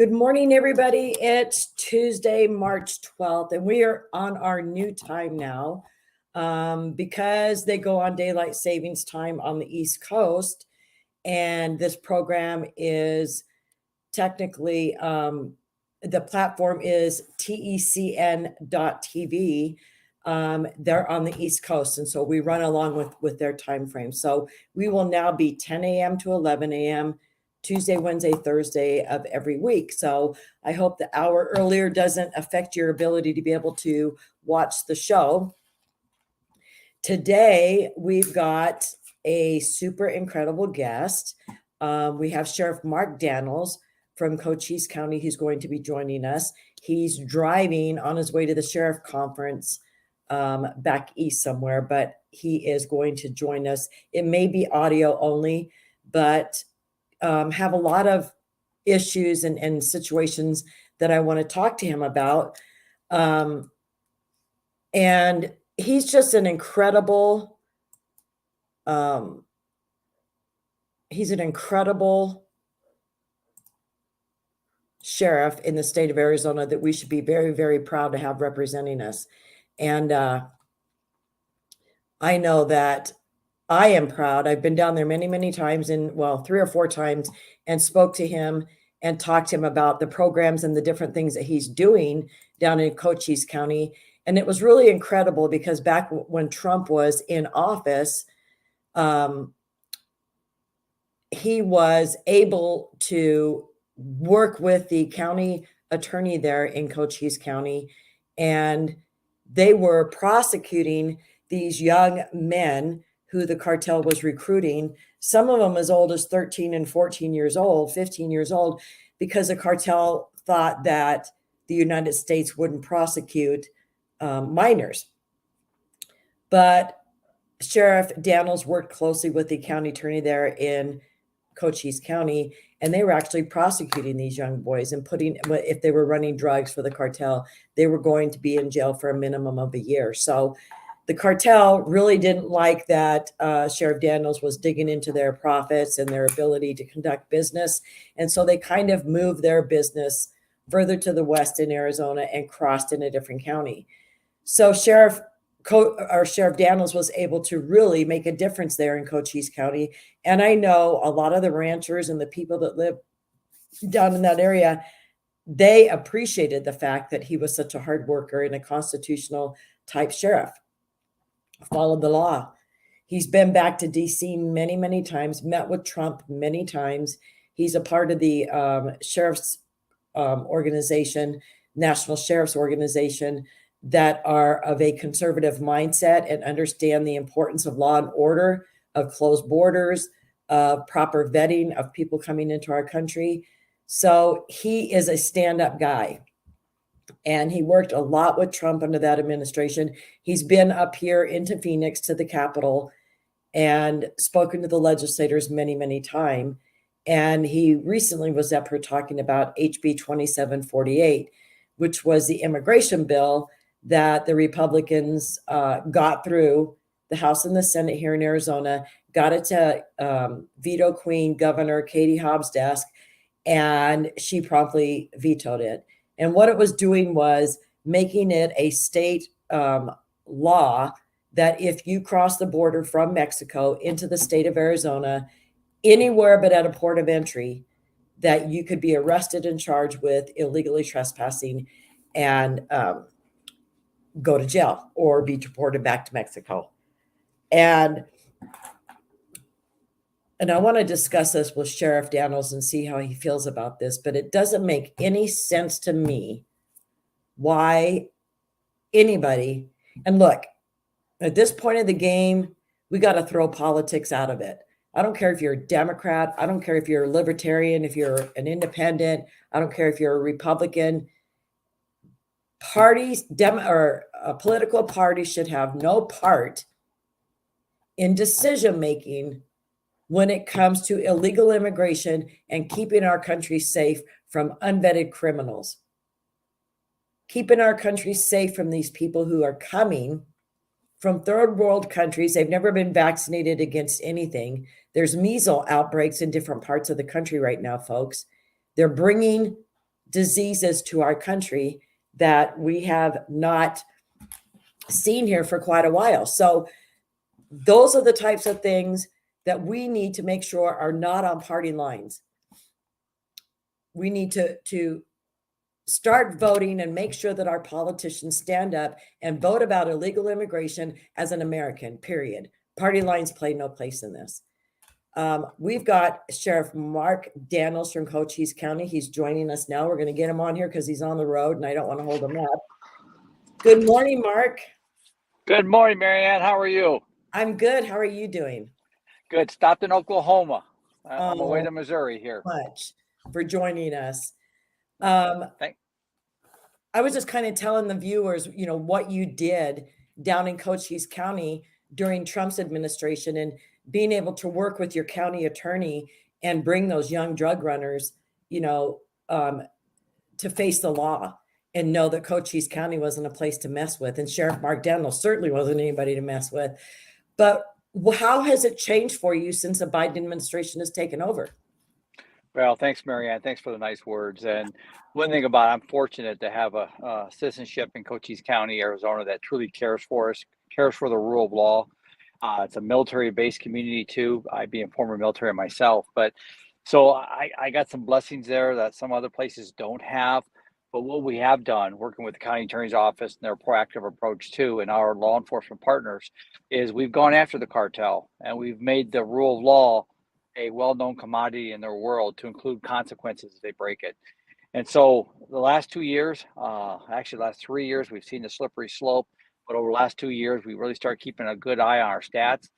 Good morning, everybody. It's Tuesday, March 12th, and we are on our new time now because they go on daylight savings time on the East Coast. And this program is technically, the platform is tecn.tv. They're on the East Coast, and so we run along with their time frame. So we will now be 10 a.m. to 11 a.m. Tuesday, Wednesday, Thursday of every week. So I hope the hour earlier doesn't affect your ability to be able to watch the show. Today, we've got a super incredible guest. We have Sheriff Mark Dannels from Cochise County who's going to be joining us. He's driving on his way to the sheriff conference back east somewhere, but he is going to join us. It may be audio only, but have a lot of issues and situations that I want to talk to him about. And he's just an incredible, sheriff in the state of Arizona that we should be very, very proud to have representing us. And I know that I am proud. I've been down there many, many times, and well, 3 or 4 times, and spoke to him and talked to him about the programs and the different things that he's doing down in Cochise County. And it was really incredible because back when Trump was in office, he was able to work with the county attorney there in Cochise County, and they were prosecuting these young men who the cartel was recruiting, some of them as old as 13 and 14 years old, 15 years old, because the cartel thought that the United States wouldn't prosecute minors. But Sheriff Dannels worked closely with the county attorney there in Cochise County, and they were actually prosecuting these young boys and if they were running drugs for the cartel, they were going to be in jail for a minimum of a year. So the cartel really didn't like that Sheriff Dannels was digging into their profits and their ability to conduct business. And so they kind of moved their business further to the west in Arizona and crossed in a different county. So Sheriff Dannels was able to really make a difference there in Cochise County. And I know a lot of the ranchers and the people that live down in that area, they appreciated the fact that he was such a hard worker and a constitutional type sheriff. Followed the law. He's been back to DC many, many times, met with Trump many times. He's a part of the sheriff's organization, National Sheriff's Organization, that are of a conservative mindset and understand the importance of law and order, of closed borders, of proper vetting of people coming into our country. So he is a stand-up guy. And he worked a lot with Trump under that administration. He's been up here into Phoenix to the Capitol and spoken to the legislators many, many times. And he recently was up here talking about HB 2748, which was the immigration bill that the Republicans got through the House and the Senate here in Arizona, got it to veto queen Governor Katie Hobbs' desk, and she promptly vetoed it. And what it was doing was making it a state law that if you cross the border from Mexico into the state of Arizona, anywhere but at a port of entry, that you could be arrested and charged with illegally trespassing and go to jail or be deported back to Mexico. And I want to discuss this with Sheriff Dannels and see how he feels about this, but it doesn't make any sense to me why anybody, and look, at this point of the game, we got to throw politics out of it. I don't care if you're a Democrat. I don't care if you're a libertarian, if you're an independent. I don't care if you're a Republican. Parties, or a political party should have no part in decision-making when it comes to illegal immigration and keeping our country safe from unvetted criminals. Keeping our country safe from these people who are coming from third world countries. They've never been vaccinated against anything. There's measles outbreaks in different parts of the country right now, folks. They're bringing diseases to our country that we have not seen here for quite a while. So those are the types of things that we need to make sure are not on party lines. We need to start voting and make sure that our politicians stand up and vote about illegal immigration as an American, period. Party lines play no place in this. We've got Sheriff Mark Dannels from Cochise County. He's joining us now. We're going to get him on here because he's on the road and I don't want to hold him up. Good morning, Mark. Good morning, Marianne. How are you? I'm good. How are you doing? Good. Stopped in Oklahoma. On my way to Missouri here. Much for joining us. Thanks. I was just kind of telling the viewers, what you did down in Cochise County during Trump's administration and being able to work with your county attorney and bring those young drug runners, to face the law and know that Cochise County wasn't a place to mess with. And Sheriff Mark Dannel certainly wasn't anybody to mess with. But how has it changed for you since the Biden administration has taken over? Well, thanks, Marianne. Thanks for the nice words. And one thing about I'm fortunate to have a citizenship in Cochise County, Arizona, that truly cares for us, cares for the rule of law. It's a military-based community too. I being former military myself, but so I got some blessings there that some other places don't have. But what we have done, working with the county attorney's office and their proactive approach too, and our law enforcement partners, is we've gone after the cartel and we've made the rule of law a well-known commodity in their world to include consequences if they break it. And so the last 2 years, actually the last 3 years, we've seen the slippery slope. But over the last 2 years, we really started keeping a good eye on our stats.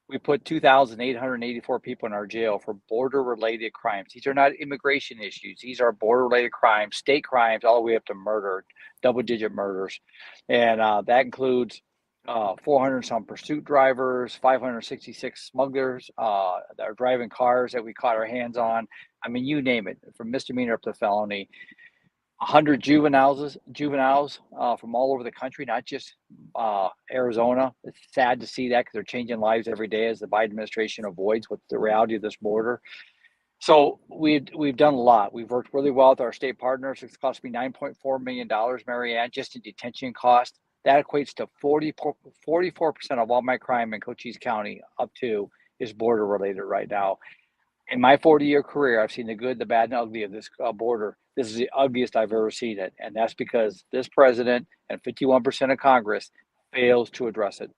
We put 2,884 people in our jail for border-related crimes. These are not immigration issues. These are border-related crimes, state crimes, all the way up to murder, double-digit murders. And that includes 400 some pursuit drivers, 566 smugglers that are driving cars that we caught our hands on. I mean, you name it, from misdemeanor up to felony. 100 juveniles from all over the country, not just Arizona. It's sad to see that because they're changing lives every day as the Biden administration avoids what the reality of this border. So we've done a lot. We've worked really well with our state partners. It's cost me $9.4 million, Marianne, just in detention costs. That equates to 44% of all my crime in Cochise County up to is border related right now. In my 40-year career, I've seen the good, the bad, and ugly of this border. This is the ugliest I've ever seen it. And that's because this president and 51% of Congress fails to address it.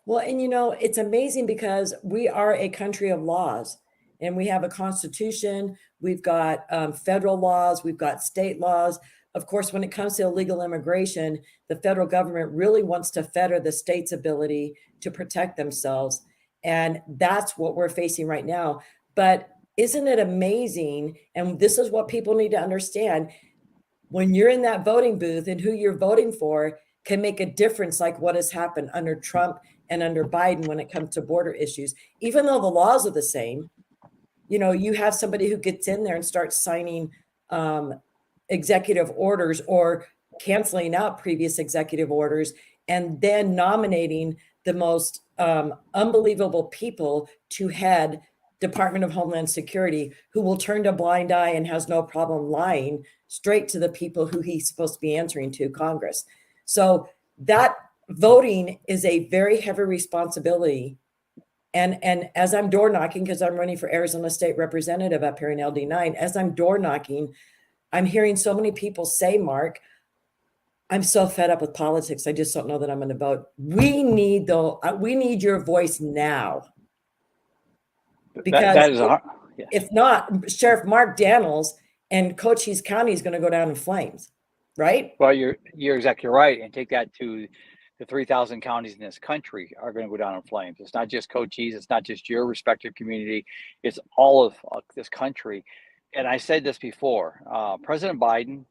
Well, and it's amazing because we are a country of laws and we have a constitution. We've got federal laws. We've got state laws. Of course, when it comes to illegal immigration, the federal government really wants to fetter the state's ability to protect themselves. And that's what we're facing right now. But isn't it amazing? And this is what people need to understand. When you're in that voting booth and who you're voting for can make a difference, like what has happened under Trump and under Biden when it comes to border issues. Even though the laws are the same, you have somebody who gets in there and starts signing executive orders or canceling out previous executive orders and then nominating the most unbelievable people to head Department of Homeland Security, who will turn a blind eye and has no problem lying straight to the people who he's supposed to be answering to, Congress. So that voting is a very heavy responsibility. And as I'm door knocking, because I'm running for Arizona State Representative up here in LD9, as I'm door knocking, I'm hearing so many people say, Mark, I'm so fed up with politics. I just don't know that I'm going to vote. We need your voice now. Because if not, Sheriff Mark Dannels and Cochise County is going to go down in flames, right? Well, you're exactly right. And take that to the 3,000 counties in this country are going to go down in flames. It's not just Cochise. It's not just your respective community. It's all of this country. And I said this before, President Biden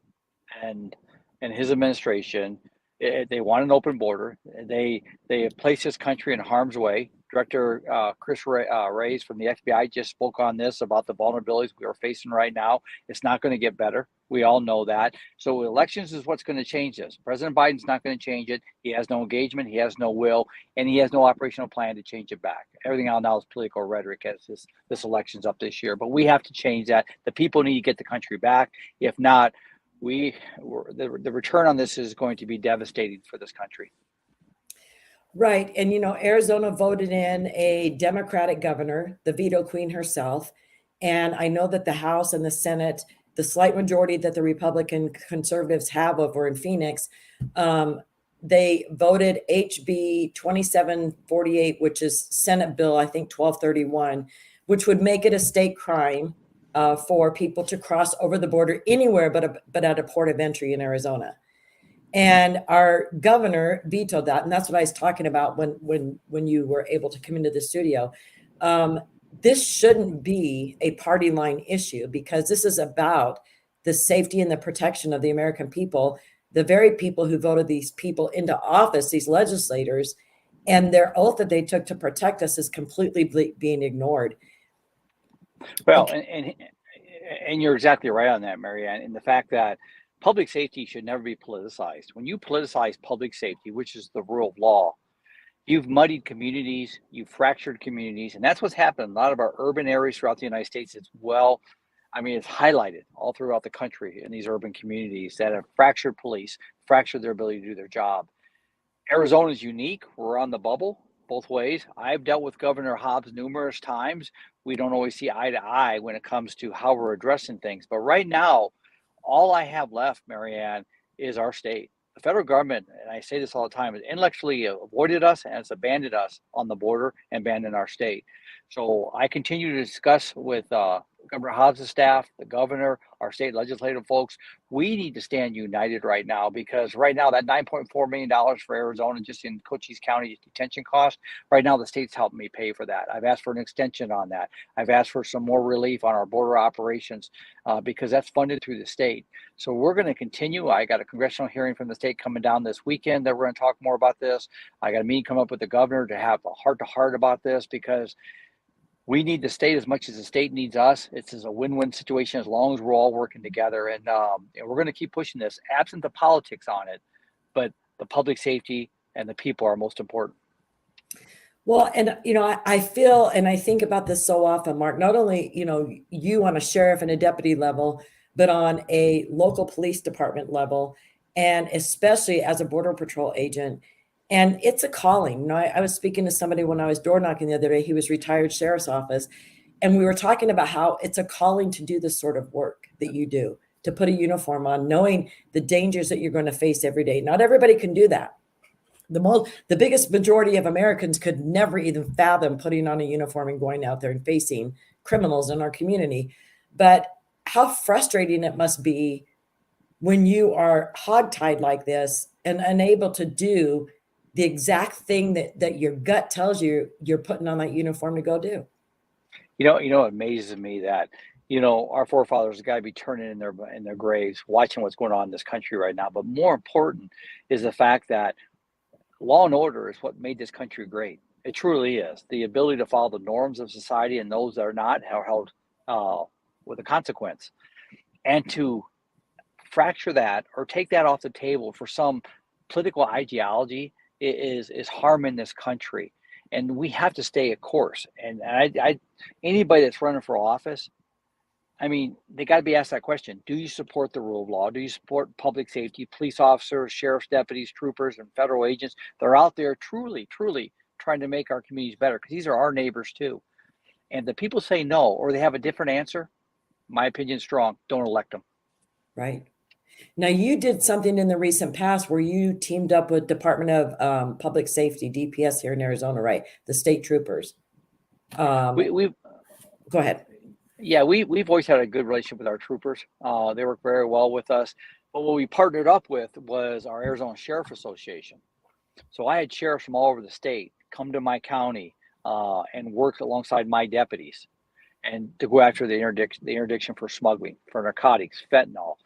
and his administration, they want an open border. They have placed this country in harm's way. Director Chris Reyes from the FBI just spoke on this about the vulnerabilities we are facing right now. It's not going to get better. We all know that. So elections is what's going to change this. President Biden's not going to change it. He has no engagement. He has no will, and he has no operational plan to change it back. Everything else now is political rhetoric as this election's up this year. But we have to change that. The people need to get the country back. If not, the return on this is going to be devastating for this country. Right. And, Arizona voted in a Democratic governor, the veto queen herself. And I know that the House and the Senate, the slight majority that the Republican conservatives have over in Phoenix, they voted HB 2748, which is Senate Bill, I think 1231, which would make it a state crime for people to cross over the border anywhere but at a port of entry in Arizona. And our governor vetoed that. And that's what I was talking about when you were able to come into the studio. This shouldn't be a party line issue, because this is about the safety and the protection of the American people, the very people who voted these people into office, these legislators, and their oath that they took to protect us is completely being ignored. Well, and you're exactly right on that, Marianne, in the fact that public safety should never be politicized. When you politicize public safety, which is the rule of law, you've muddied communities, you've fractured communities, and that's what's happened in a lot of our urban areas throughout the United States. It's highlighted all throughout the country in these urban communities that have fractured police, fractured their ability to do their job. Arizona is unique. We're on the bubble both ways. I've dealt with Governor Hobbs numerous times. We don't always see eye to eye when it comes to how we're addressing things. But right now, all I have left, Marianne, is our state. The federal government, and I say this all the time, has intellectually avoided us and has abandoned us on the border and abandoned our state. So I continue to discuss with Governor Hobbs' staff, the governor, our state legislative folks. We need to stand united right now, because right now that $9.4 million for Arizona just in Cochise County detention cost, right now the state's helping me pay for that. I've asked for an extension on that. I've asked for some more relief on our border operations because that's funded through the state. So we're going to continue. I got a congressional hearing from the state coming down this weekend that we're going to talk more about this. I got a meeting come up with the governor to have a heart-to-heart about this, because we need the state as much as the state needs us. It's a win-win situation as long as we're all working together. And we're going to keep pushing this, absent the politics on it. But the public safety and the people are most important. Well, and, I feel, and I think about this so often, Mark, not only, you on a sheriff and a deputy level, but on a local police department level, and especially as a Border Patrol agent. And it's a calling. I was speaking to somebody when I was door knocking the other day. He was retired sheriff's office. And we were talking about how it's a calling to do this sort of work that you do, to put a uniform on, knowing the dangers that you're going to face every day. Not everybody can do that. The biggest majority of Americans could never even fathom putting on a uniform and going out there and facing criminals in our community. But how frustrating it must be when you are hogtied like this and unable to do the exact thing that your gut tells you you're putting on that uniform to go do. It amazes me that, our forefathers got to be turning in their graves, watching what's going on in this country right now. But more important is the fact that law and order is what made this country great. It truly is. The ability to follow the norms of society, and those that are not are held with a consequence. And to fracture that or take that off the table for some political ideology is harming this country. And we have to stay a course. And anybody that's running for office, they got to be asked that question. Do you support the rule of law? Do you support public safety, police officers, sheriff's deputies, troopers, and federal agents? They're out there truly, truly trying to make our communities better, because these are our neighbors too. And the people say no, or they have a different answer. My opinion is strong. Don't elect them. Right. Now, you did something in the recent past where you teamed up with Department of Public Safety, DPS here in Arizona, right? The state troopers. We've Go ahead. Yeah, we've always had a good relationship with our troopers. They work very well with us. But what we partnered up with was our Arizona Sheriff Association. So I had sheriffs from all over the state come to my county and work alongside my deputies, and to go after the interdiction for smuggling, for narcotics, fentanyl,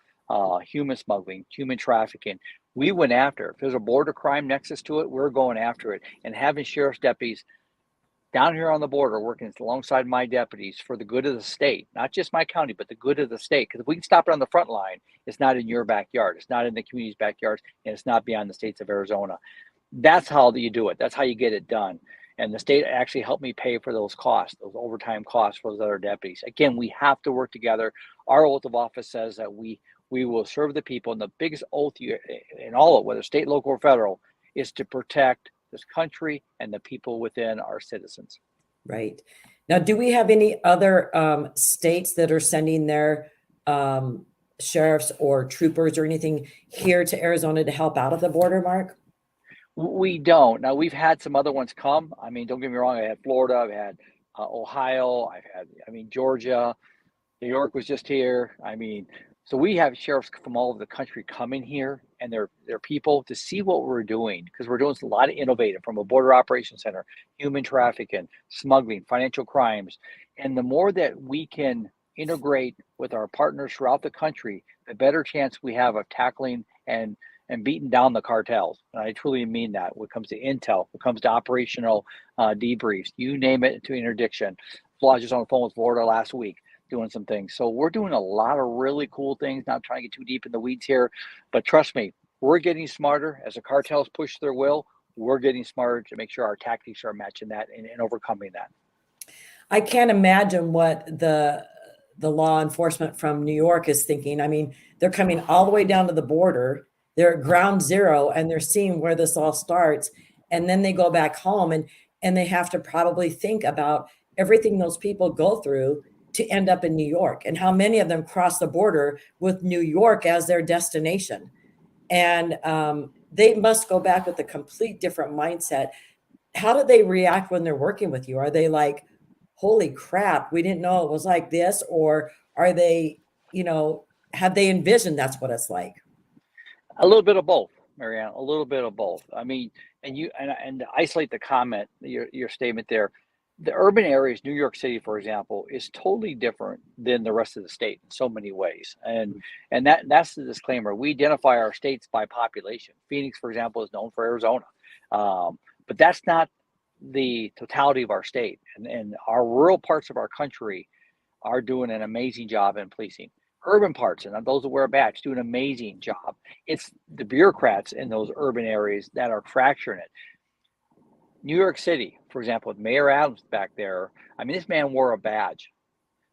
human smuggling, human trafficking. We went after it. If there's a border crime nexus to it, we're going after it. And having sheriff's deputies down here on the border working alongside my deputies for the good of the state, not just my county, but the good of the state. Because if we can stop it on the front line, it's not in your backyard, it's not in the community's backyards, and it's not beyond the states of Arizona. That's how you do it. That's how you get it done. And the state actually helped me pay for those costs, those overtime costs for those other deputies. Again, we have to work together. Our oath of office says that we will serve the people, and the biggest oath in all of, whether state, local, or federal, is to protect this country and the people within our citizens. Right. Now, do we have any other states that are sending their sheriffs or troopers or anything here to Arizona to help out at the border, Mark? We don't. Now, we've had some other ones come. I mean, don't get me wrong. I had Florida, I've had Ohio, Georgia, New York was just here. I mean, so we have sheriffs from all over the country coming here and their people to see what we're doing, because we're doing a lot of innovative, from a border operations center, human trafficking, smuggling, financial crimes. And the more that we can integrate with our partners throughout the country, the better chance we have of tackling and beating down the cartels. And I truly mean that when it comes to intel, when it comes to operational debriefs, you name it, to interdiction. I was just on the phone with Florida last week doing some things. So we're doing a lot of really cool things, not trying to get too deep in the weeds here, but trust me, we're getting smarter as the cartels push their will. We're getting smarter to make sure our tactics are matching that and overcoming that. I can't imagine what the law enforcement from New York is thinking. I mean, they're coming all the way down to the border. They're at ground zero and they're seeing where this all starts. And then they go back home and they have to probably think about everything those people go through to end up in New York, and how many of them cross the border with New York as their destination. And they must go back with a complete different mindset. How do they react when they're working with you? Are they like, holy crap, we didn't know it was like this? Or are they, have they envisioned that's what it's like? A little bit of both, Marianne, a little bit of both. I mean, and to isolate the comment, your statement there, the urban areas, New York City, for example, is totally different than the rest of the state in so many ways. And that's the disclaimer. We identify our states by population. Phoenix, for example, is known for Arizona. But that's not the totality of our state. And our rural parts of our country are doing an amazing job in policing. Urban parts, and those that wear a badge, do an amazing job. It's the bureaucrats in those urban areas that are fracturing it. New York City, for example, with Mayor Adams back there, I mean, this man wore a badge.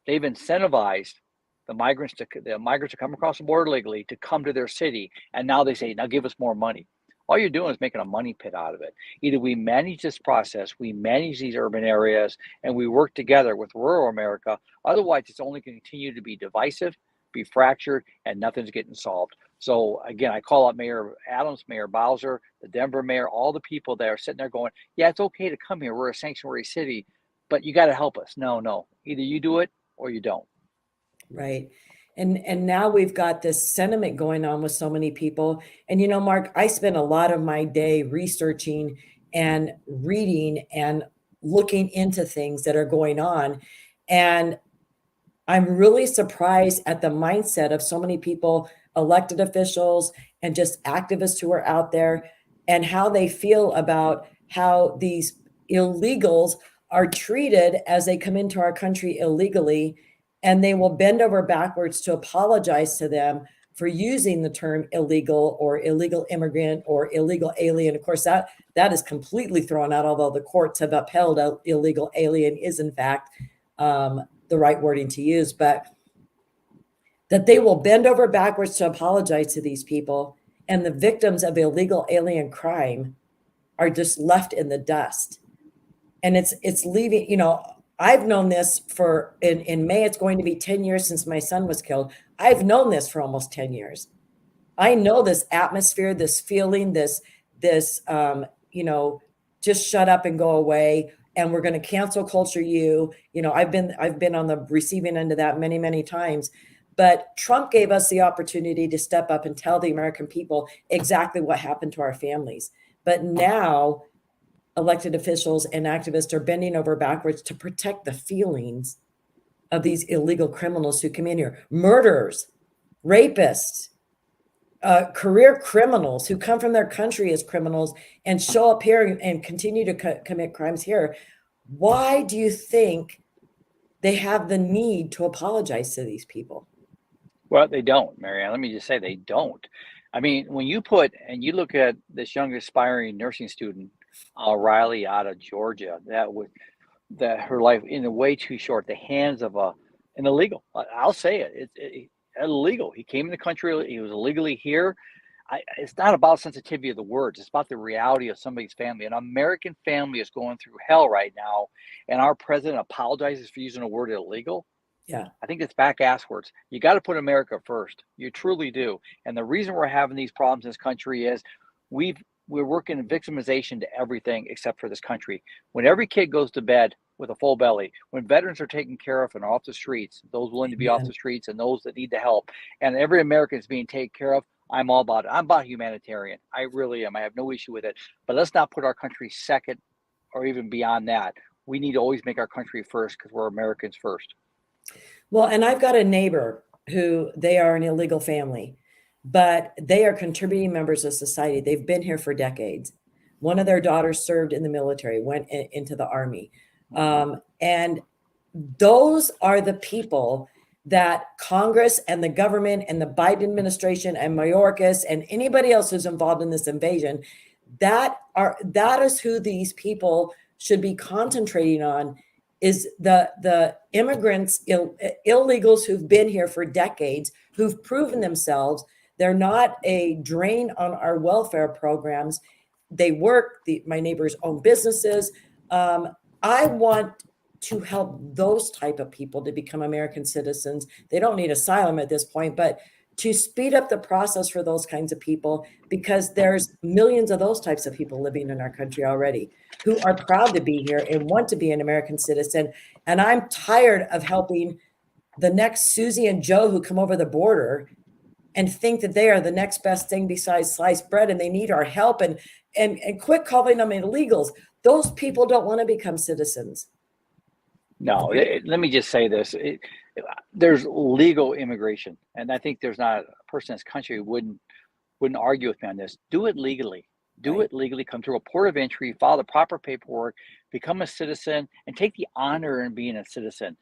They've incentivized the migrants to come across the border legally to come to their city, and now they say, now give us more money. All you're doing is making a money pit out of it. Either we manage this process, we manage these urban areas, and we work together with rural America. Otherwise, it's only going to continue to be divisive, be fractured, and nothing's getting solved. So again, I call out Mayor Adams, Mayor Bowser, the Denver mayor, all the people that are sitting there going, yeah, it's okay to come here. We're a sanctuary city, but you got to help us. No, either you do it or you don't. Right. And now we've got this sentiment going on with so many people. And Mark, I spend a lot of my day researching and reading and looking into things that are going on. And I'm really surprised at the mindset of so many people, elected officials, and just activists who are out there, and how they feel about how these illegals are treated as they come into our country illegally. And they will bend over backwards to apologize to them for using the term illegal or illegal immigrant or illegal alien. Of course, that is completely thrown out, although the courts have upheld illegal alien is in fact the right wording to use, but that they will bend over backwards to apologize to these people, and the victims of illegal alien crime are just left in the dust. And it's leaving, I've known this for, in May, it's going to be 10 years since my son was killed. I've known this for almost 10 years. I know this atmosphere, this feeling, this, just shut up and go away. And we're going to cancel culture you. I've been on the receiving end of that many, many times. But Trump gave us the opportunity to step up and tell the American people exactly what happened to our families. But now elected officials and activists are bending over backwards to protect the feelings of these illegal criminals who come in here, murderers, rapists, career criminals who come from their country as criminals and show up here and continue to commit crimes here. Why do you think they have the need to apologize to these people? Well, they don't, Marianne. Let me just say they don't. I mean, when you put and you look at this young aspiring nursing student, Riley out of Georgia, that her life in a way too short, the hands of an illegal. I'll say it. It's illegal. He came in the country. He was illegally here. It's not about sensitivity of the words. It's about the reality of somebody's family. An American family is going through hell right now, and our president apologizes for using the word illegal. Yeah. I think it's back ass words. You got to put America first. You truly do. And the reason we're having these problems in this country is we're working victimization to everything except for this country. When every kid goes to bed with a full belly, when veterans are taken care of and are off the streets, those willing to be off Amen. the streets and those that need the help, and every American is being taken care of, I'm all about it. I'm about humanitarian. I really am. I have no issue with it. But let's not put our country second or even beyond that. We need to always make our country first because we're Americans first. Well, and I've got a neighbor who they are an illegal family, but they are contributing members of society. They've been here for decades. One of their daughters served in the military, went into the army. And those are the people that Congress and the government and the Biden administration and Mayorkas and anybody else who's involved in this invasion, that is who these people should be concentrating on, is the immigrants, illegals who've been here for decades, who've proven themselves. They're not a drain on our welfare programs. They work. My neighbors own businesses. I want to help those type of people to become American citizens. They don't need asylum at this point, but to speed up the process for those kinds of people, because there's millions of those types of people living in our country already who are proud to be here and want to be an American citizen. And I'm tired of helping the next Susie and Joe who come over the border and think that they are the next best thing besides sliced bread and they need our help, and quit calling them illegals. Those people don't want to become citizens. No, let me just say this. There's legal immigration, and I think there's not a person in this country who wouldn't argue with me on this. Do it legally. Do Right. it legally. Come through a port of entry, file the proper paperwork, become a citizen, and take the honor in being a citizen.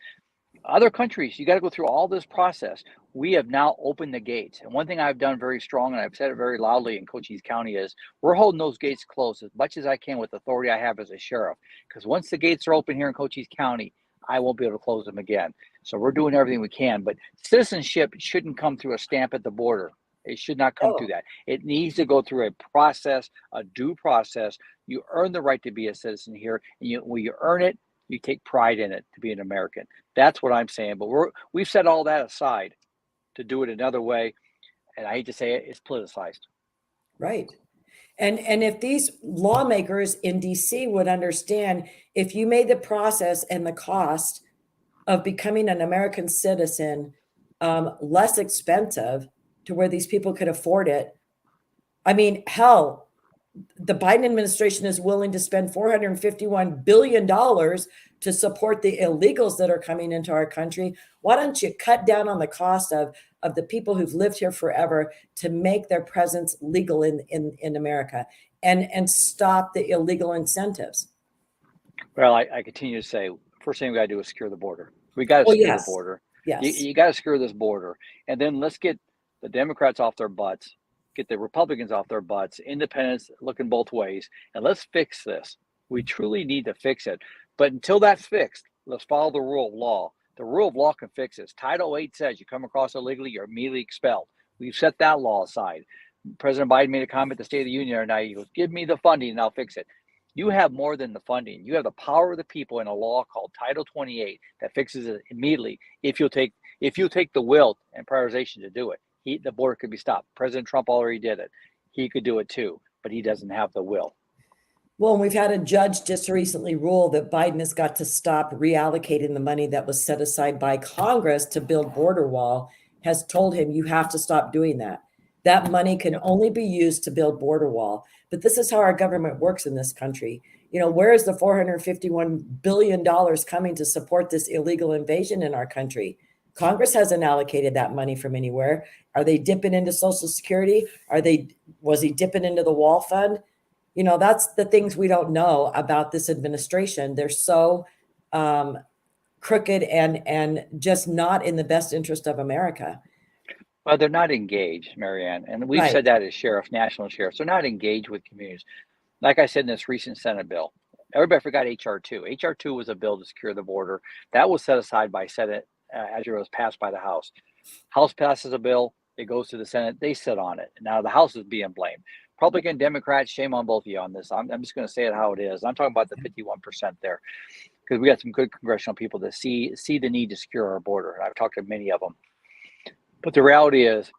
Other countries, you got to go through all this process. We have now opened the gates. And one thing I've done very strong, and I've said it very loudly in Cochise County, is we're holding those gates closed as much as I can with the authority I have as a sheriff. Because once the gates are open here in Cochise County, I won't be able to close them again. So we're doing everything we can. But citizenship shouldn't come through a stamp at the border. It should not come through that. It needs to go through a process, a due process. You earn the right to be a citizen here. And when you earn it, you take pride in it to be an American. That's what I'm saying. But we've set all that aside to do it another way. And I hate to say it, it's politicized. Right. And if these lawmakers in DC would understand, if you made the process and the cost of becoming an American citizen less expensive to where these people could afford it. I mean, hell, the Biden administration is willing to spend $451 billion to support the illegals that are coming into our country. Why don't you cut down on the cost of the people who've lived here forever to make their presence legal in America and stop the illegal incentives? Well, I continue to say, first thing we got to do is secure the border. We got to Well, secure the yes, border. yes. You got to secure this border. And then let's get the Democrats off their butts, get the Republicans off their butts, independents looking both ways, and let's fix this. We truly need to fix it. But until that's fixed, let's follow the rule of law. The rule of law can fix this. Title 8 says you come across illegally, you're immediately expelled. We've set that law aside. President Biden made a comment at the State of the Union the other night. He goes, give me the funding and I'll fix it. You have more than the funding. You have the power of the people in a law called Title 28 that fixes it immediately if you'll take the will and prioritization to do it. The border could be stopped. President Trump already did it. He could do it too, but he doesn't have the will. Well, we've had a judge just recently rule that Biden has got to stop reallocating the money that was set aside by Congress to build border wall, has told him you have to stop doing that. That money can only be used to build border wall. But this is how our government works in this country. You know, where is the $451 billion coming to support this illegal invasion in our country? Congress hasn't allocated that money from anywhere. Are they dipping into Social Security? Was he dipping into the wall fund? That's the things we don't know about this administration. They're so crooked and just not in the best interest of America. Well, they're not engaged, Marianne, and we've Right. said that as sheriff, national sheriffs. They're not engaged with communities. Like I said in this recent Senate bill, everybody forgot HR2. HR2 was a bill to secure the border. That was set aside by Senate as it was passed by the House. House passes a bill, it goes to the Senate, they sit on it. Now the House is being blamed. Republican, Democrats, shame on both of you on this. I'm just going to say it how it is. I'm talking about the 51% there because we got some good congressional people that see the need to secure our border. And I've talked to many of them. But the reality is,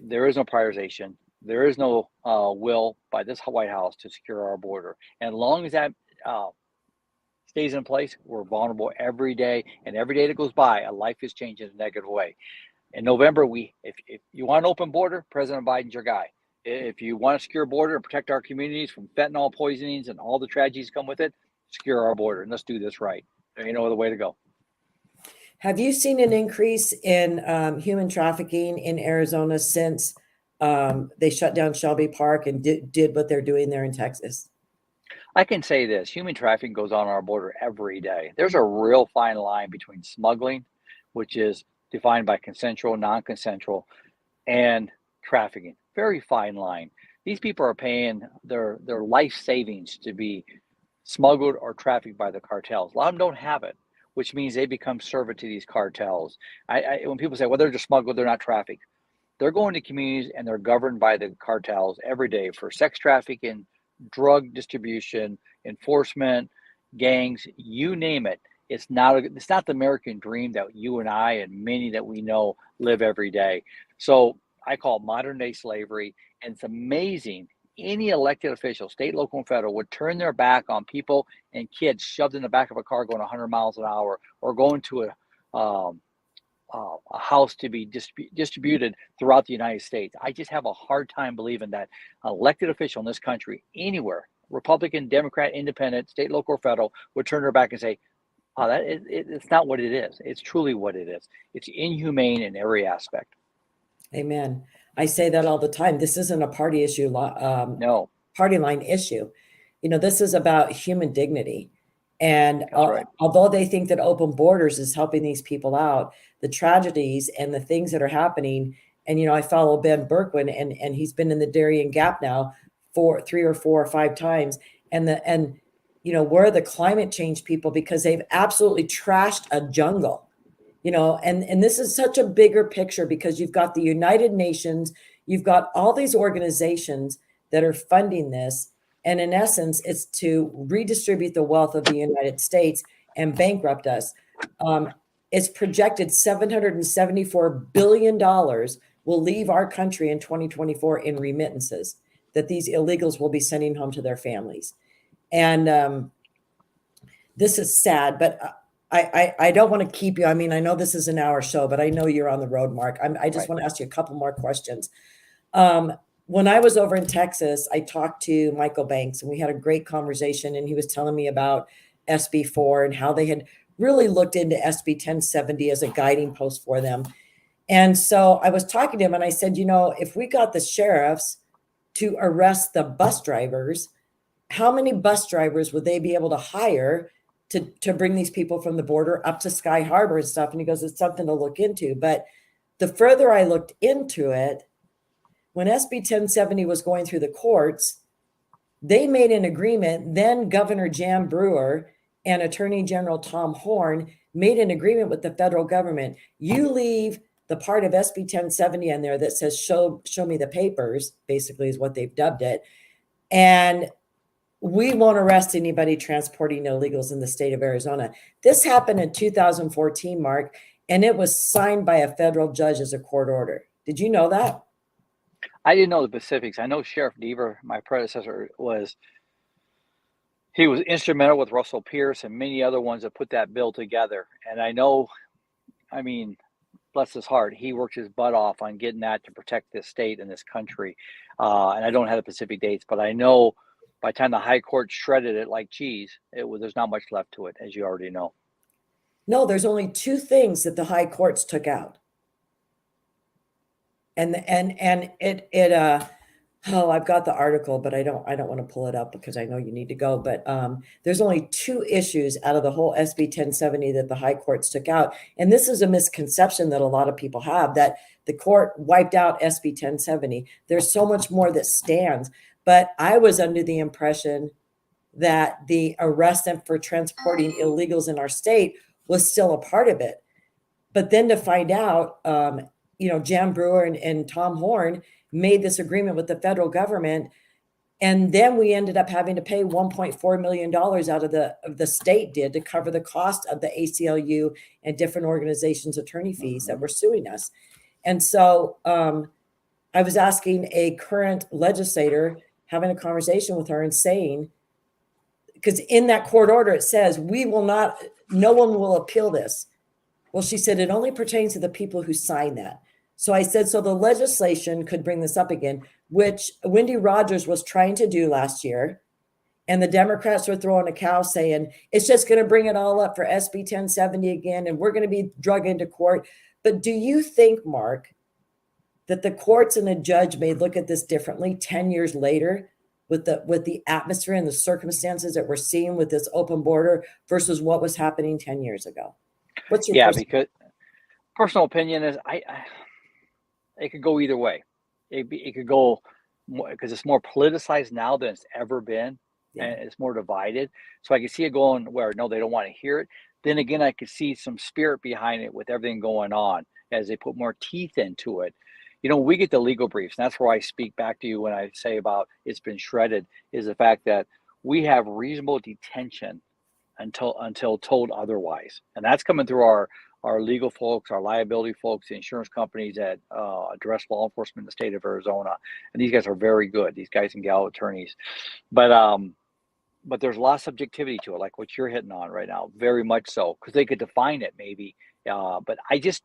there is no prioritization. There is no will by this White House to secure our border. And as long as that stays in place, we're vulnerable every day. And every day that goes by, a life is changed in a negative way. In November, if you want an open border, President Biden's your guy. If you want to secure a border and protect our communities from fentanyl poisonings and all the tragedies come with it, secure our border. And let's do this right. There ain't no other way to go. Have you seen an increase in human trafficking in Arizona since they shut down Shelby Park and did what they're doing there in Texas? I can say this, human trafficking goes on our border every day. There's a real fine line between smuggling, which is defined by consensual, non-consensual, and trafficking. Very fine line. These people are paying their life savings to be smuggled or trafficked by the cartels. A lot of them don't have it, which means they become servant to these cartels. When people say, well, they're just smuggled, they're not trafficked. They're going to communities and they're governed by the cartels every day for sex trafficking, drug distribution, enforcement, gangs, you name it. It's not the American dream that you and I and many that we know live every day. So I call it modern day slavery. And it's amazing. Any elected official, state, local, and federal, would turn their back on people and kids shoved in the back of a car going 100 miles an hour or going to a house to be distributed throughout the United States. I just have a hard time believing that an elected official in this country, anywhere, Republican, Democrat, Independent, state, local, or federal, would turn their back and say, "Oh, it's not what it is. It's truly what it is. It's inhumane in every aspect." Amen. I say that all the time. This isn't a party issue, No, party line issue. This is about human dignity. And that's right. although they think that open borders is helping these people out, the tragedies and the things that are happening, and I follow Ben Berkwin, and he's been in the Darien Gap now for 3 or 4 or 5 times, and we're the climate change people because they've absolutely trashed a jungle. And this is such a bigger picture because you've got the United Nations, you've got all these organizations that are funding this. And in essence, it's to redistribute the wealth of the United States and bankrupt us. It's projected $774 billion will leave our country in 2024 in remittances that these illegals will be sending home to their families. And this is sad, but I don't want to keep you. I mean, I know this is an hour show, but I know you're on the road, Mark. I just want to ask you a couple more questions. When I was over in Texas, I talked to Michael Banks and we had a great conversation, and he was telling me about SB4 and how they had really looked into SB 1070 as a guiding post for them. And so I was talking to him and I said, if we got the sheriffs to arrest the bus drivers, how many bus drivers would they be able to hire to bring these people from the border up to Sky Harbor and stuff? And he goes, it's something to look into. But the further I looked into it, when SB 1070 was going through the courts, they made an agreement. Then Governor Jan Brewer and Attorney General Tom Horn made an agreement with the federal government. You leave the part of SB 1070 in there that says, show me the papers, basically is what they've dubbed it. And we won't arrest anybody transporting illegals in the state of Arizona. This happened in 2014, Mark, and it was signed by a federal judge as a court order. Did you know that? I didn't know the specifics. I know Sheriff Deaver, my predecessor, was instrumental with Russell Pierce and many other ones that put that bill together. And I know, bless his heart, he worked his butt off on getting that to protect this state and this country. And I don't have the specific dates, but I know by the time the high court shredded it like cheese, there's not much left to it, as you already know. No, there's only 2 things that the high courts took out. And Oh, I've got the article, but I don't want to pull it up because I know you need to go. But there's only two issues out of the whole SB 1070 that the high courts took out. And this is a misconception that a lot of people have, that the court wiped out SB 1070. There's so much more that stands. But I was under the impression that the arrest and for transporting illegals in our state was still a part of it. But then to find out, Jan Brewer and Tom Horn made this agreement with the federal government, and then we ended up having to pay $1.4 million out of the state did to cover the cost of the ACLU and different organizations' attorney fees that were suing us. And so I was asking a current legislator, having a conversation with her and saying, because in that court order it says, no one will appeal this. Well, she said it only pertains to the people who sign that. So I said, so the legislation could bring this up again, which Wendy Rogers was trying to do last year. And the Democrats were throwing a cow saying, it's just going to bring it all up for SB 1070 again, and we're going to be drug into court. But do you think, Mark, that the courts and the judge may look at this differently 10 years later with the atmosphere and the circumstances that we're seeing with this open border versus what was happening 10 years ago? What's your because personal opinion is it could go either way. It could go because it's more politicized now than it's ever been, and it's more divided. So I can see it going where no, they don't want to hear it. Then again, I could see some spirit behind it with everything going on as they put more teeth into it. We get the legal briefs, and that's where I speak back to you when I say about it's been shredded, is the fact that we have reasonable detention until told otherwise. And that's coming through our legal folks, our liability folks, the insurance companies that address law enforcement in the state of Arizona. And these guys are very good, these guys and gal attorneys. But there's a lot of subjectivity to it, like what you're hitting on right now, very much so, because they could define it maybe. But I just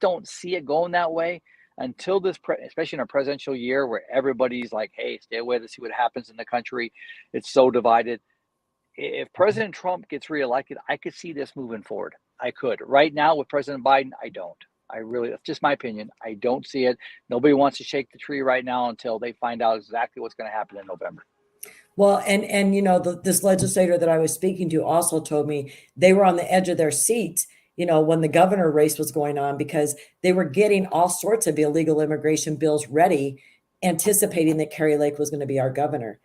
don't see it going that way until this, especially in a presidential year where everybody's like, hey, stay away to see what happens in the country. It's so divided. If President Trump gets reelected, I could see this moving forward. I could. Right now with President Biden, I don't. That's just my opinion. I don't see it. Nobody wants to shake the tree right now until they find out exactly what's going to happen in November. Well, and this legislator that I was speaking to also told me they were on the edge of their seats, when the governor race was going on, because they were getting all sorts of illegal immigration bills ready, anticipating that Kari Lake was going to be our governor.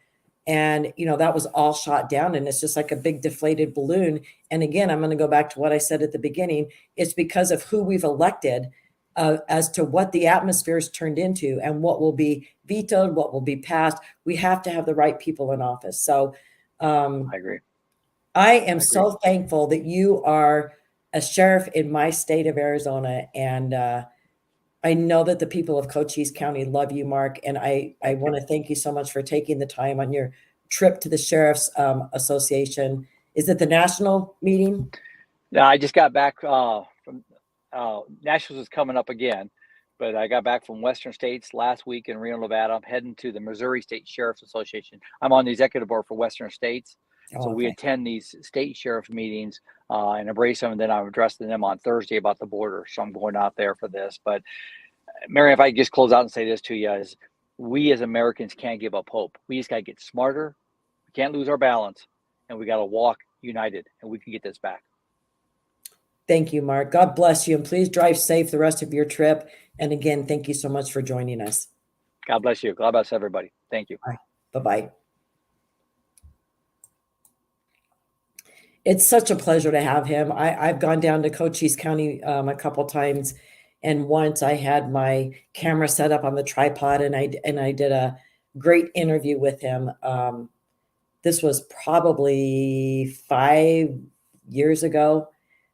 And, that was all shot down, and it's just like a big deflated balloon. And again, I'm going to go back to what I said at the beginning. It's because of who we've elected as to what the atmosphere has turned into and what will be vetoed, what will be passed. We have to have the right people in office. So I agree. I am so thankful that you are a sheriff in my state of Arizona. And I know that the people of Cochise County love you, Mark. And I want to thank you so much for taking the time on your trip to the Sheriff's Association. Is it the national meeting? No, I just got back from Nationals is coming up again, but I got back from Western States last week in Reno, Nevada. I'm heading to the Missouri State Sheriff's Association. I'm on the executive board for Western States. So we attend these state sheriff meetings and embrace them, and then I'm addressing them on Thursday about the border. So I'm going out there for this. But Mary, if I just close out and say this to you, is we as Americans can't give up hope. We just got to get smarter. We can't lose our balance, and we got to walk united, and we can get this back. Thank you, Mark. God bless you, and please drive safe the rest of your trip. And again, thank you so much for joining us. God bless you. God bless everybody. Thank you. Bye-bye. It's such a pleasure to have him. I've gone down to Cochise County a couple times, and once I had my camera set up on the tripod, and I did a great interview with him. This was probably 5 years ago,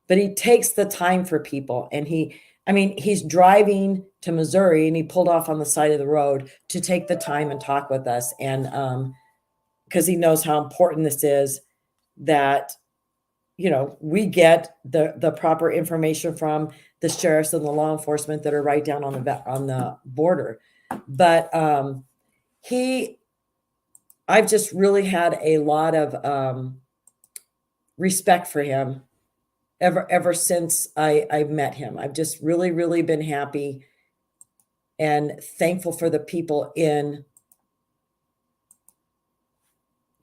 but he takes the time for people, and he's driving to Missouri, and he pulled off on the side of the road to take the time and talk with us, and because he knows how important this is, that we get the proper information from the sheriffs and the law enforcement that are right down on the border. But I've just really had a lot of respect for him ever since I've met him. I've just really, really been happy and thankful for the people in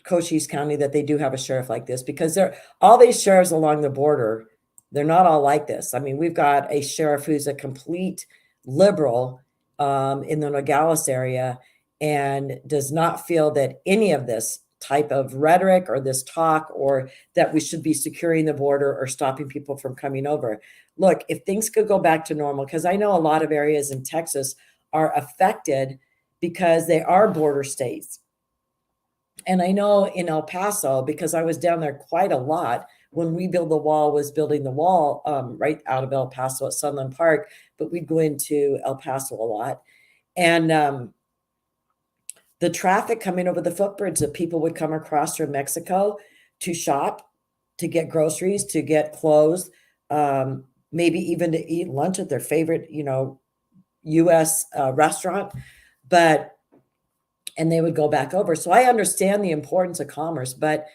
Cochise County that they do have a sheriff like this, because all these sheriffs along the border, they're not all like this. I mean, we've got a sheriff who's a complete liberal in the Nogales area and does not feel that any of this type of rhetoric or this talk or that we should be securing the border or stopping people from coming over. Look, if things could go back to normal, because I know a lot of areas in Texas are affected because they are border states. And I know in El Paso, because I was down there quite a lot when We Build the Wall was building the wall right out of El Paso at Sunland Park, but we'd go into El Paso a lot. And the traffic coming over the footbridge that people would come across from Mexico to shop, to get groceries, to get clothes, maybe even to eat lunch at their favorite, U.S. Restaurant, and they would go back over. So I understand the importance of commerce, but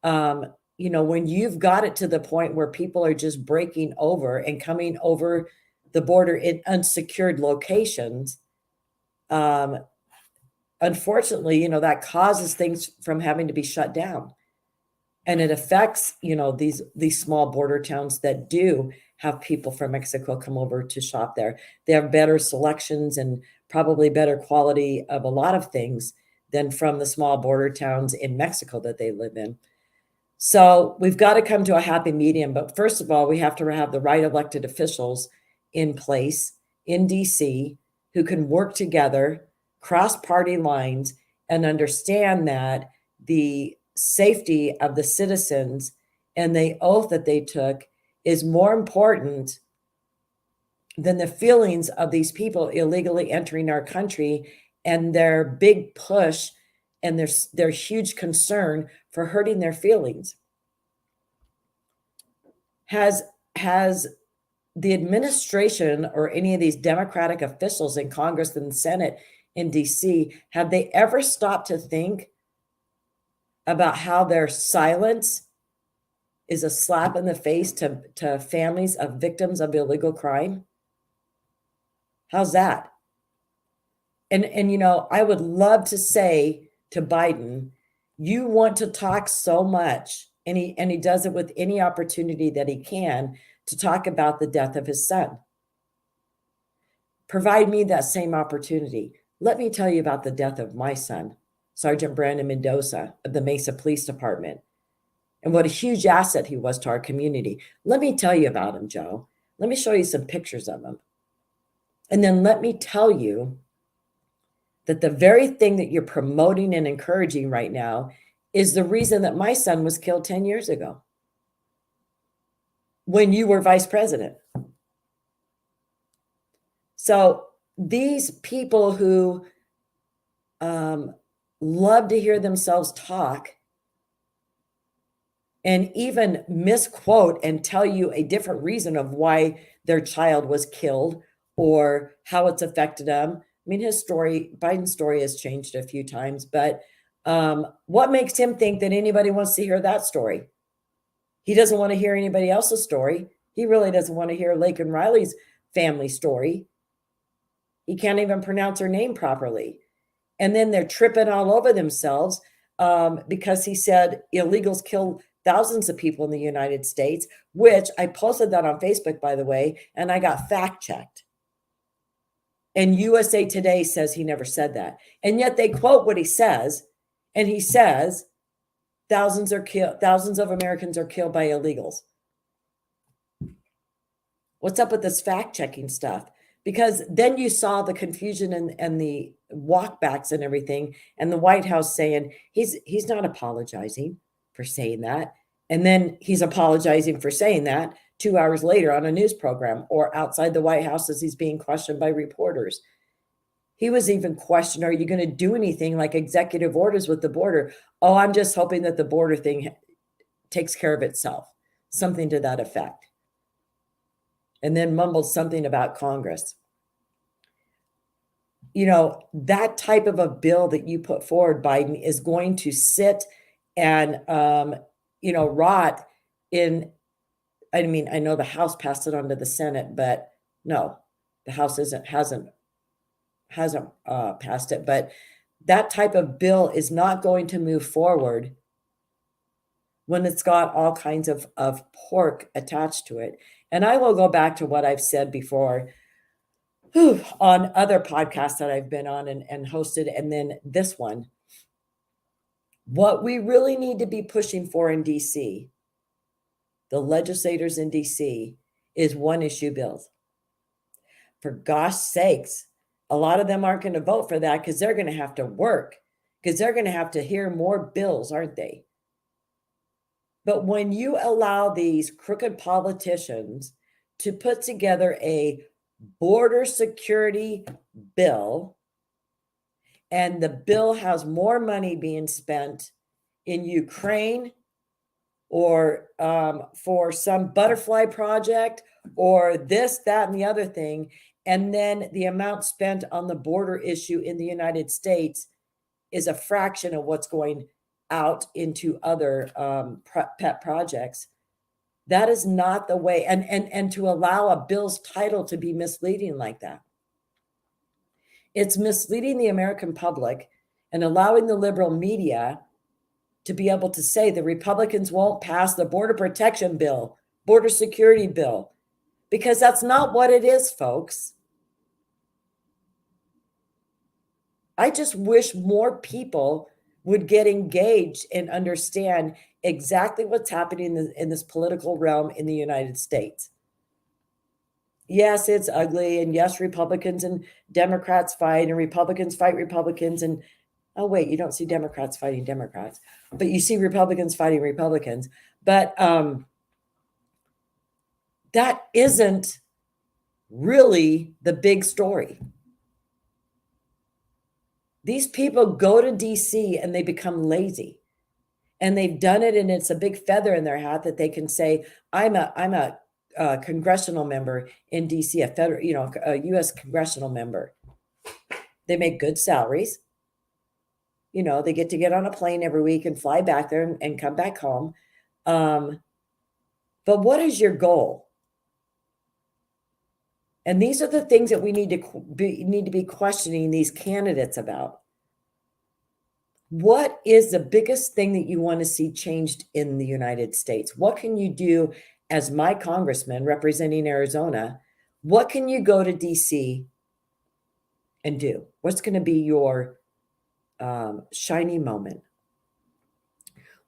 when you've got it to the point where people are just breaking over and coming over the border in unsecured locations, unfortunately, that causes things from having to be shut down. And it affects, these small border towns that do have people from Mexico come over to shop there. They have better selections and probably better quality of a lot of things than from the small border towns in Mexico that they live in. So we've got to come to a happy medium. But first of all, we have to have the right elected officials in place in DC who can work together, cross party lines, and understand that the safety of the citizens and the oath that they took is more important than the feelings of these people illegally entering our country and their big push and their huge concern for hurting their feelings. Has the administration or any of these Democratic officials in Congress and Senate in DC, have they ever stopped to think about how their silence is a slap in the face to families of victims of illegal crime? How's that? And I would love to say to Biden, you want to talk so much, and he does it with any opportunity that he can to talk about the death of his son. Provide me that same opportunity. Let me tell you about the death of my son, Sergeant Brandon Mendoza of the Mesa Police Department, and what a huge asset he was to our community. Let me tell you about him, Joe. Let me show you some pictures of him. And then let me tell you that the very thing that you're promoting and encouraging right now is the reason that my son was killed 10 years ago when you were vice president. So these people who love to hear themselves talk and even misquote and tell you a different reason of why their child was killed or how it's affected them. I mean, Biden's story has changed a few times, but what makes him think that anybody wants to hear that story? He doesn't want to hear anybody else's story. He really doesn't want to hear Lake and Riley's family story. He can't even pronounce her name properly. And then they're tripping all over themselves because he said illegals kill thousands of people in the United States, which I posted that on Facebook, by the way, and I got fact checked. And USA Today says he never said that. And yet they quote what he says, and he says thousands of Americans are killed by illegals. What's up with this fact-checking stuff? Because then you saw the confusion and the walkbacks and everything, and the White House saying he's not apologizing for saying that. And then he's apologizing for saying that 2 hours later on a news program or outside the White House as he's being questioned by reporters. He was even questioned, are you going to do anything like executive orders with the border? Oh, I'm just hoping that the border thing takes care of itself. Something to that effect. And then mumbled something about Congress. That type of a bill that you put forward, Biden, is going to sit and, rot in. I mean, I know the House passed it on to the Senate, but no, the House hasn't passed it. But that type of bill is not going to move forward when it's got all kinds of pork attached to it. And I will go back to what I've said before on other podcasts that I've been on and hosted, and then this one. What we really need to be pushing for in DC, the legislators in DC, is one issue bills. For gosh sakes, a lot of them aren't going to vote for that because they're going to have to work, because they're going to have to hear more bills, aren't they? But when you allow these crooked politicians to put together a border security bill, and the bill has more money being spent in Ukraine or for some butterfly project or this, that, and the other thing, and then the amount spent on the border issue in the United States is a fraction of what's going out into other pet projects. That is not the way. And to allow a bill's title to be misleading like that. It's misleading the American public and allowing the liberal media to be able to say the Republicans won't pass the border protection bill, border security bill, because that's not what it is, folks. I just wish more people would get engaged and understand exactly what's happening in this political realm in the United States. Yes, it's ugly, and yes, Republicans and Democrats fight, and Republicans fight Republicans, and oh wait, you don't see Democrats fighting Democrats, but you see Republicans fighting Republicans. But that isn't really the big story. These people go to DC and they become lazy, and they've done it, and it's a big feather in their hat that they can say, I'm a congressional member in DC, a federal, a U.S. congressional member. They make good salaries. They get on a plane every week and fly back there and come back home. But what is your goal? And these are the things that we need to be questioning these candidates about. What is the biggest thing that you want to see changed in the United States? What can you do as my congressman representing Arizona? What can you go to DC and do? What's going to be your shiny moment?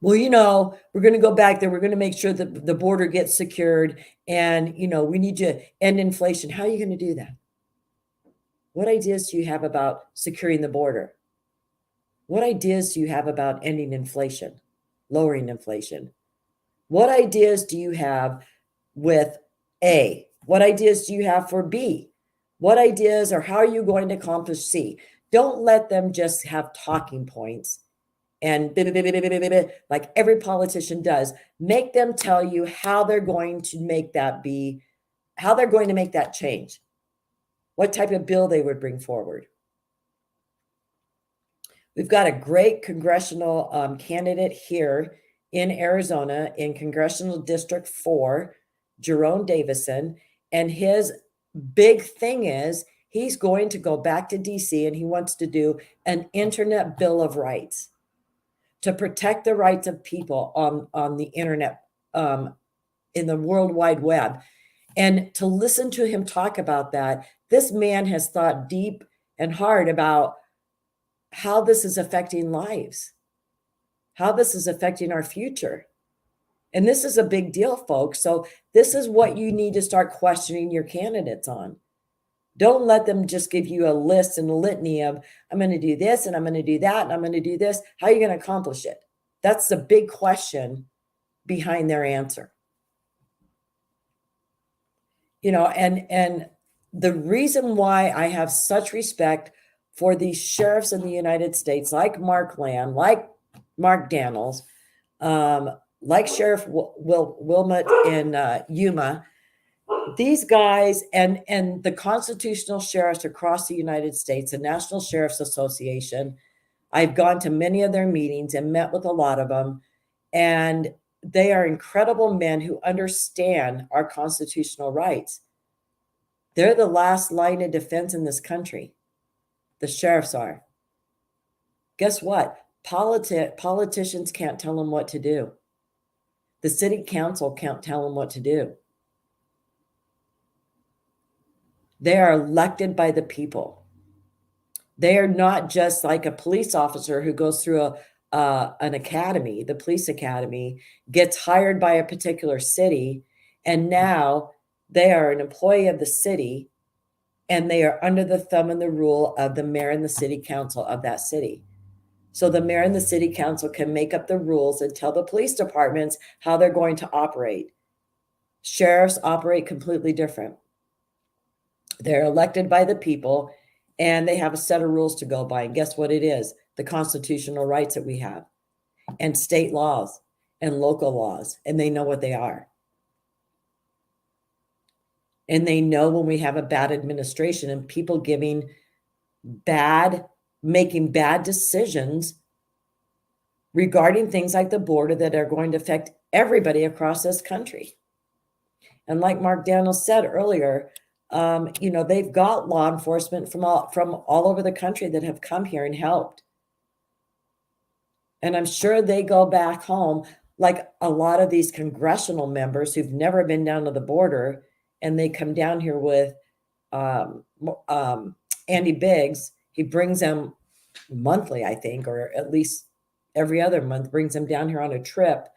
Well, we're going to go back there. We're going to make sure that the border gets secured, and, we need to end inflation. How are you going to do that? What ideas do you have about securing the border? What ideas do you have about ending inflation, lowering inflation? What ideas do you have with A? What ideas do you have for B? What ideas, or how are you going to accomplish C? Don't let them just have talking points and like every politician does. Make them tell you how they're going to make that change, what type of bill they would bring forward. We've got a great congressional candidate here in Arizona in Congressional District 4, Jerome Davison, and his big thing is he's going to go back to DC, and he wants to do an internet bill of rights to protect the rights of people on the internet, in the World Wide Web. And to listen to him talk about that, this man has thought deep and hard about how this is affecting lives, how this is affecting our future. And this is a big deal, folks. So this is what you need to start questioning your candidates on. Don't let them just give you a list and a litany of, I'm going to do this, and I'm going to do that, and I'm going to do this. How are you going to accomplish it? That's the big question behind their answer. And the reason why I have such respect for these sheriffs in the United States, like Mark Lamb, like Mark Dannels, like Sheriff Wilmot in Yuma, these guys and the constitutional sheriffs across the United States, the National Sheriff's Association. I've gone to many of their meetings and met with a lot of them, and they are incredible men who understand our constitutional rights. They're the last line of defense in this country. The sheriffs are. Guess what? Politicians can't tell them what to do. The city council can't tell them what to do. They are elected by the people. They are not just like a police officer who goes through an academy, the police academy, gets hired by a particular city, and now they are an employee of the city, and they are under the thumb and the rule of the mayor and the city council of that city. So the mayor and the city council can make up the rules and tell the police departments how they're going to operate. Sheriffs operate completely different. They're elected by the people, and they have a set of rules to go by. And guess what it is? The constitutional rights that we have, and state laws and local laws, and they know what they are. And they know when we have a bad administration and people making bad decisions regarding things like the border that are going to affect everybody across this country. And like Mark Dannel said earlier, they've got law enforcement from all over the country that have come here and helped. And I'm sure they go back home, like a lot of these congressional members who've never been down to the border, and they come down here with Andy Biggs. He brings them monthly, I think, or at least every other month, brings them down here on a trip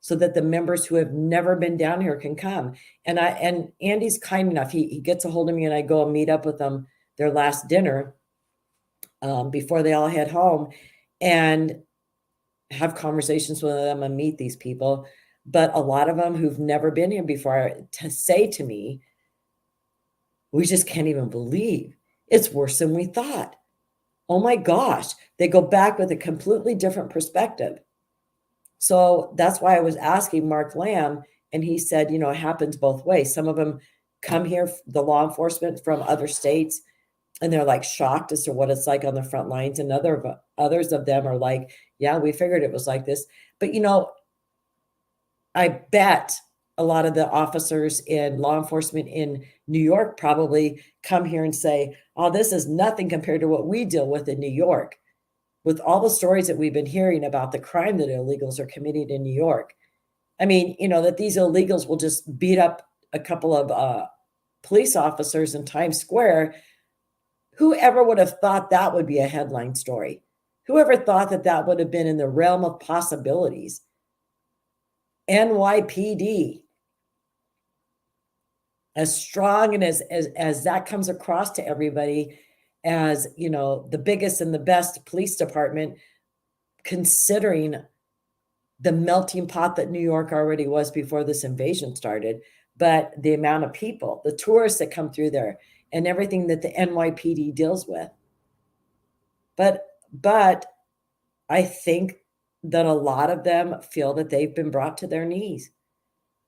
so that the members who have never been down here can come. And Andy's kind enough. He gets a hold of me, and I go and meet up with them their last dinner before they all head home, and have conversations with them and meet these people. But a lot of them who've never been here before to say to me, we just can't even believe it's worse than we thought. Oh my gosh, they go back with a completely different perspective. So that's why I was asking Mark Lamb, and he said, it happens both ways. Some of them come here, the law enforcement from other states, and they're like shocked as to what it's like on the front lines. And others of them are like, yeah, we figured it was like this. But, I bet a lot of the officers in law enforcement in New York probably come here and say, oh, this is nothing compared to what we deal with in New York. With all the stories that we've been hearing about the crime that illegals are committing in New York. I mean, that these illegals will just beat up a couple of police officers in Times Square. Whoever would have thought that would be a headline story? Whoever thought that would have been in the realm of possibilities? NYPD, as strong and as that comes across to everybody as, the biggest and the best police department, considering the melting pot that New York already was before this invasion started, but the amount of people, the tourists that come through there, and everything that the NYPD deals with. But I think that a lot of them feel that they've been brought to their knees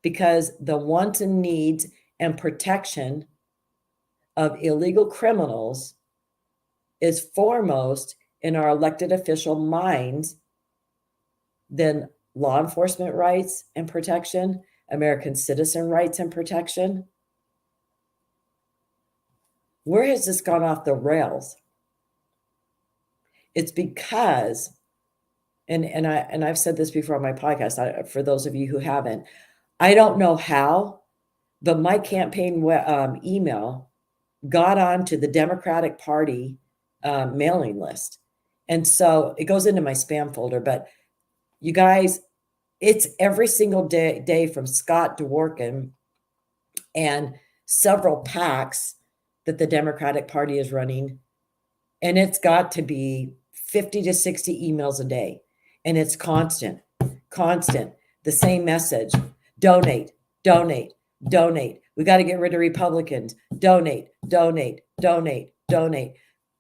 because the wants and needs and protection of illegal criminals is foremost in our elected official minds than law enforcement rights and protection, American citizen rights and protection. Where has this gone off the rails? It's because, and I've said this before on my podcast, for those of you who haven't, I don't know how, but my campaign email got onto the Democratic Party mailing list. And so it goes into my spam folder, but you guys, it's every single day from Scott Dworkin and several PACs that the Democratic Party is running. And it's got to be 50 to 60 emails a day. And it's constant, the same message. Donate. We got to get rid of Republicans. Donate.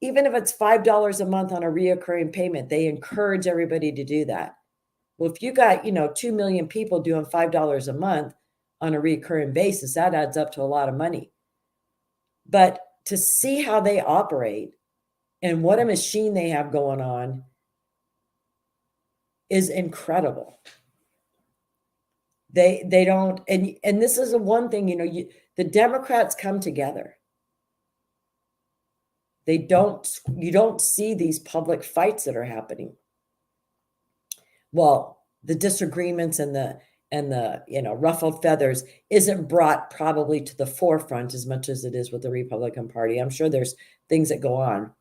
Even if it's $5 a month on a reoccurring payment, they encourage everybody to do that. Well, if you got, 2 million people doing $5 a month on a recurring basis, that adds up to a lot of money. But to see how they operate and what a machine they have going on is incredible. They don't, and this is the one thing, the Democrats come together. you don't see these public fights that are happening. Well, the disagreements and the ruffled feathers isn't brought probably to the forefront as much as it is with the Republican Party. I'm sure there's things that go on.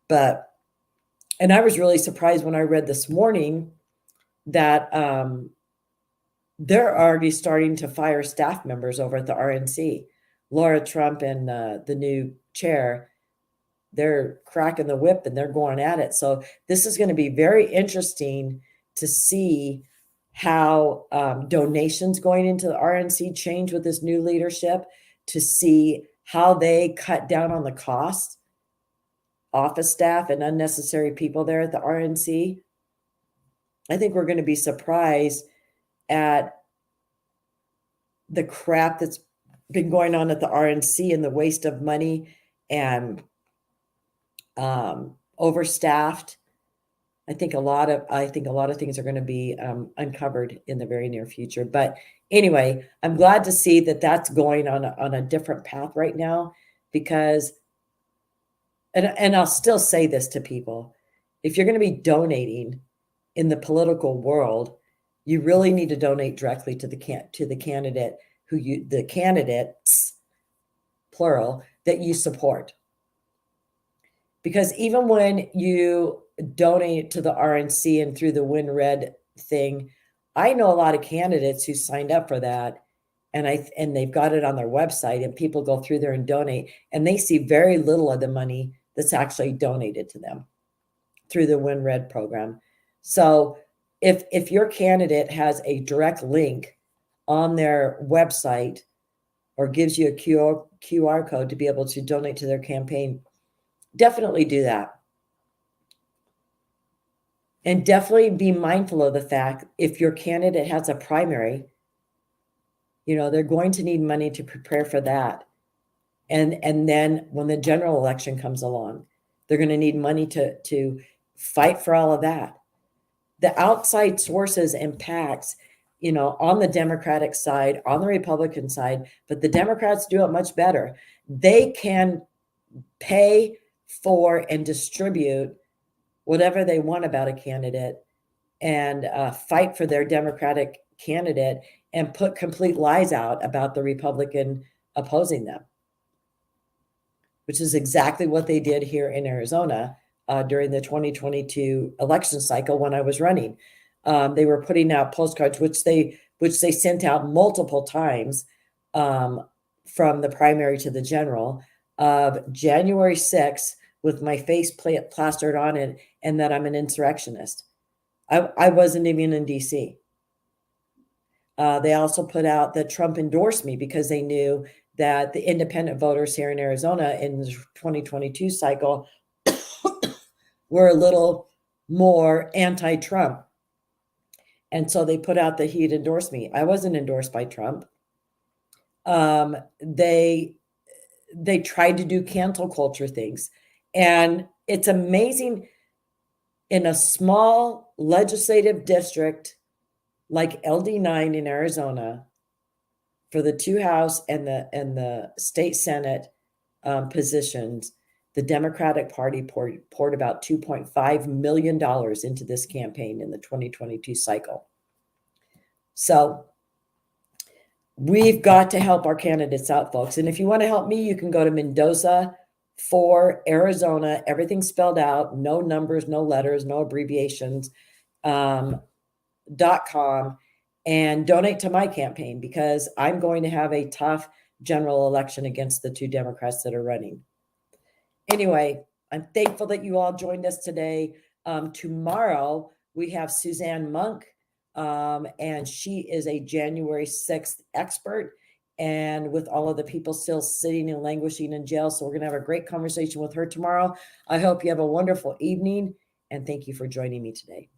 And I was really surprised when I read this morning that they're already starting to fire staff members over at the RNC. Laura Trump and the new chair, they're cracking the whip and they're going at it. So this is going to be very interesting to see how donations going into the RNC change with this new leadership, to see how they cut down on the cost, office staff and unnecessary people there at the RNC. I think we're going to be surprised at the crap that's been going on at the RNC and the waste of money and overstaffed. I think a lot of things are going to be uncovered in the very near future. But anyway, I'm glad to see that that's going on a different path right now, because, and I'll still say this to people, if you're going to be donating in the political world, you really need to donate directly to the candidate the candidates, plural, that you support. Because even when you donate to the RNC and through the Win Red thing, I know a lot of candidates who signed up for that, and they've got it on their website, and people go through there and donate, and they see very little of the money that's actually donated to them through the Win Red program. So if your candidate has a direct link on their website or gives you a QR code to be able to donate to their campaign, definitely do that. And definitely be mindful of the fact, if your candidate has a primary, they're going to need money to prepare for that. And then when the general election comes along, they're going to need money to fight for all of that. The outside sources and PACs, on the Democratic side, on the Republican side, but the Democrats do it much better. They can pay for and distribute whatever they want about a candidate and fight for their Democratic candidate and put complete lies out about the Republican opposing them, which is exactly what they did here in Arizona during the 2022 election cycle when I was running. They were putting out postcards, which they sent out multiple times from the primary to the general, of January 6th with my face plastered on it, and that I'm an insurrectionist. I wasn't even in DC. They also put out that Trump endorsed me because they knew that the independent voters here in Arizona in the 2022 cycle were a little more anti-Trump. And so they put out that he had endorsed me. I wasn't endorsed by Trump. They tried to do cancel culture things. And it's amazing, in a small legislative district like LD9 in Arizona, for the 2 House and the state Senate positions, the Democratic Party poured about $2.5 million into this campaign in the 2022 cycle. So we've got to help our candidates out, folks. And if you want to help me, you can go to Mendoza for Arizona, everything spelled out, no numbers, no letters, no abbreviations, .com, and donate to my campaign, because I'm going to have a tough general election against the 2 Democrats that are running. Anyway, I'm thankful that you all joined us today. Tomorrow we have Suzanne Monk, and she is a January 6th expert, and with all of the people still sitting and languishing in jail. So we're going to have a great conversation with her tomorrow. I hope you have a wonderful evening, and thank you for joining me today.